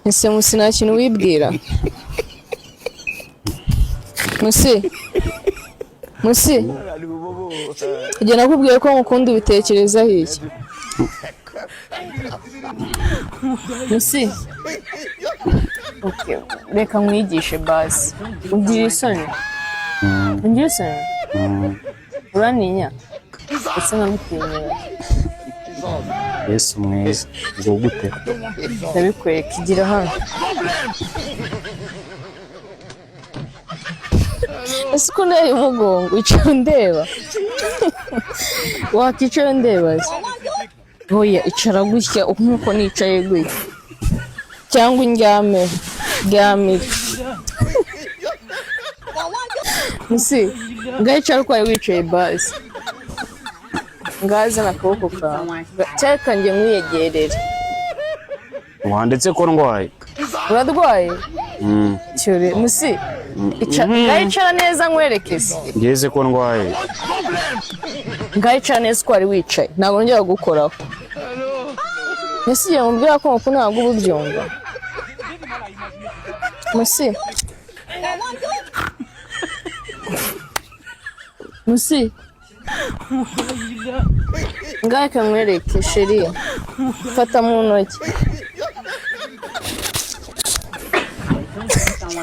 ese Musi nta kintu wibwira Musi njye nakubwiye ko mukunda ubitekerezaho iki Musi okay reka nkwigishe basi ugira isoni uraninya ese nkamutinyira Yesu mwiza ngo gute ndabikwereka igira hano ese ko nayo umugongo icara undeba wakicara undeba oya icara gutya nkuko nicaye gutya cyangwa indyame Musi ngayicara uko wicaye basi ngaza nakuboko kawe cyeka nge nkwiyegerere wanditse ko ndwaye uradwaye cyore Musi ngayicara neza nkwerekeze ngeze ko ndwaye ngayicara neza uko wari wicaye ntabwo nongera gukoraho Musi yamubwira ko nkuko ntabwo ububyumva Musi ngaye kamwereke sheri fata mu ntoki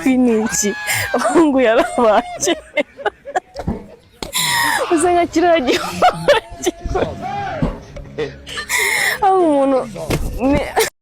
finiki ahungu yarabaje uzenga kiragiye